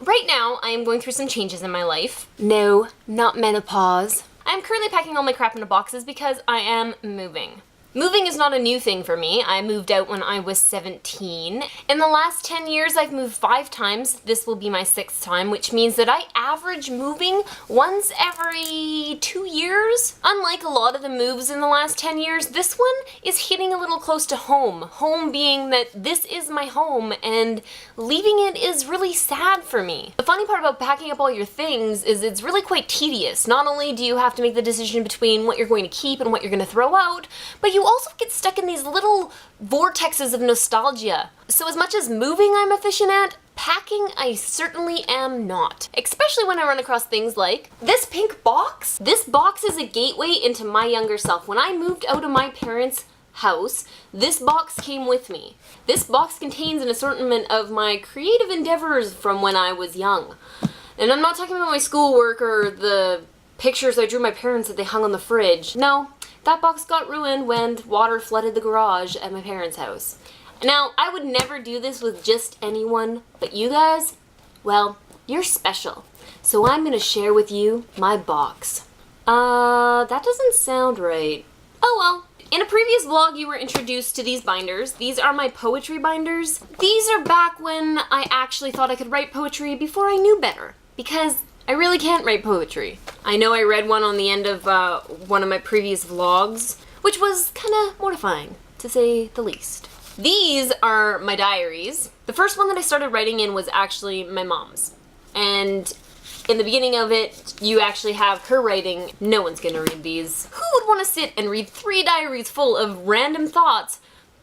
Right now, I am going through some changes in my life. No, not menopause. I'm currently packing all my crap into boxes because I am moving. Moving is not a new thing for me. I moved out when I was 17. In the last 10 years, I've moved 5 times. This will be my 6th time, which means that I average moving once every 2 years. Unlike a lot of the moves in the last 10 years, this one is hitting a little close to home. Home being that this is my home, and leaving it is really sad for me. The funny part about packing up all your things is it's really quite tedious. Not only do you have to make the decision between what you're going to keep and what you're going to throw out, but you also get stuck in these little vortexes of nostalgia. So as much as moving I'm efficient at, packing I certainly am not. Especially when I run across things like this pink box. This box is a gateway into my younger self. When I moved out of my parents' house, this box came with me. This box contains an assortment of my creative endeavors from when I was young. And I'm not talking about my schoolwork or the pictures I drew my parents that they hung on the fridge. No. That box got ruined when water flooded the garage at my parents' house. Now, I would never do this with just anyone, but you guys, well, you're special. So I'm gonna share with you my box. That doesn't sound right. Oh well. In a previous vlog, you were introduced to these binders. These are my poetry binders. These are back when I actually thought I could write poetry before I knew better. Because I really can't write poetry. I know I read one on the end of one of my previous vlogs, which was kinda mortifying, to say the least. These are my diaries. The first one that I started writing in was actually my mom's. And in the beginning of it, you actually have her writing. No one's gonna read these. Who would want to sit and read 3 diaries full of random thoughts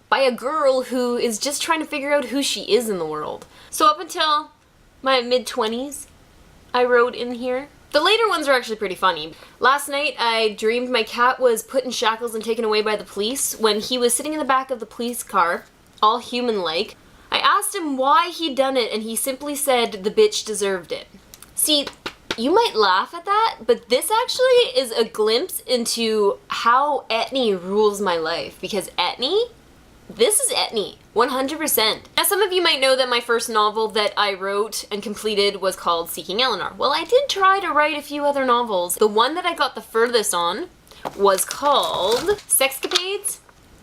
by a girl who is just trying to figure out who she is in the world? So up until my mid-20s, I wrote in here. The later ones are actually pretty funny. Last night, I dreamed my cat was put in shackles and taken away by the police. When he was sitting in the back of the police car, all human-like, I asked him why he'd done it, and he simply said the bitch deserved it. See, you might laugh at that, but this actually is a glimpse into how Etnie rules my life. Because Etnie, this is Etnie, 100%. Now some of you might know that my first novel that I wrote and completed was called Seeking Eleanor. Well, I did try to write a few other novels. The one that I got the furthest on was called Sexcapades.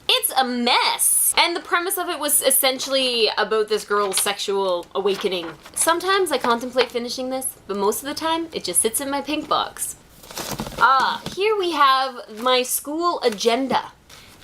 It's a mess! And the premise of it was essentially about this girl's sexual awakening. Sometimes I contemplate finishing this, but most of the time it just sits in my pink box. Here we have my school agenda.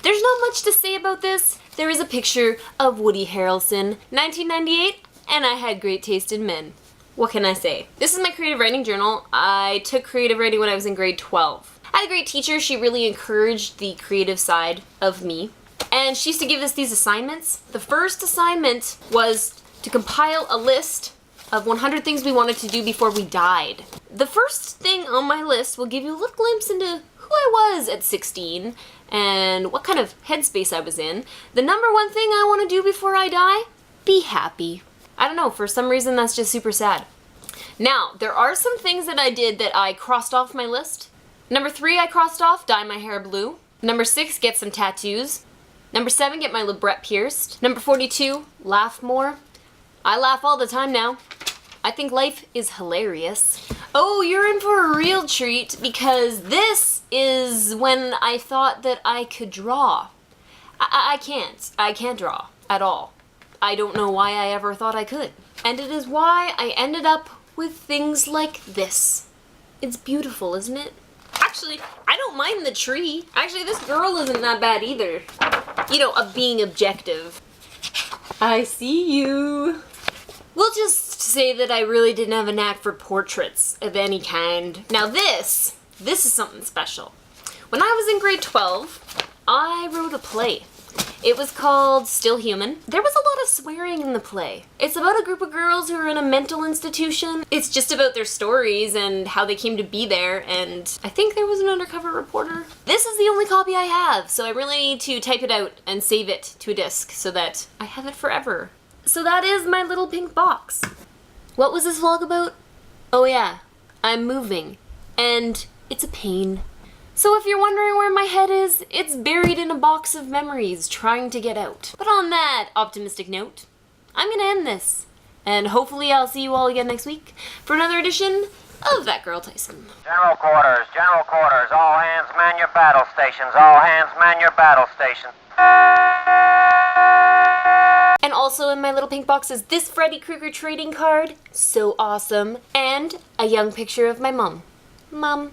There's not much to say about this. There is a picture of Woody Harrelson, 1998, and I had great taste in men. What can I say? This is my creative writing journal. I took creative writing when I was in grade 12. I had a great teacher. She really encouraged the creative side of me. And she used to give us these assignments. The first assignment was to compile a list of 100 things we wanted to do before we died. The first thing on my list will give you a little glimpse into who I was at 16 and what kind of headspace I was in. The number 1 thing I want to do before I die? Be happy. I don't know, for some reason that's just super sad. Now, there are some things that I did that I crossed off my list. Number 3 I crossed off, dye my hair blue. Number 6, get some tattoos. Number 7, get my labret pierced. Number 42, laugh more. I laugh all the time now. I think life is hilarious. Oh, you're in for a real treat because this is when I thought that I could draw. I can't. I can't draw at all. I don't know why I ever thought I could. And it is why I ended up with things like this. It's beautiful, isn't it? Actually, I don't mind the tree. Actually, this girl isn't that bad either. You know, of being objective. I see you. We'll just say that I really didn't have a knack for portraits of any kind. Now this is something special. When I was in grade 12, I wrote a play. It was called Still Human. There was a lot of swearing in the play. It's about a group of girls who are in a mental institution. It's just about their stories and how they came to be there, and I think there was an undercover reporter. This is the only copy I have, so I really need to type it out and save it to a disc so that I have it forever. So that is my little pink box. What was this vlog about? Oh yeah, I'm moving, and it's a pain. So if you're wondering where my head is, it's buried in a box of memories trying to get out. But on that optimistic note, I'm gonna end this. And hopefully I'll see you all again next week for another edition of That Girl Tyson. General quarters, all hands man your battle stations, all hands man your battle stations. And also in my little pink box is this Freddy Krueger trading card, so awesome, and a young picture of my mom. Mom.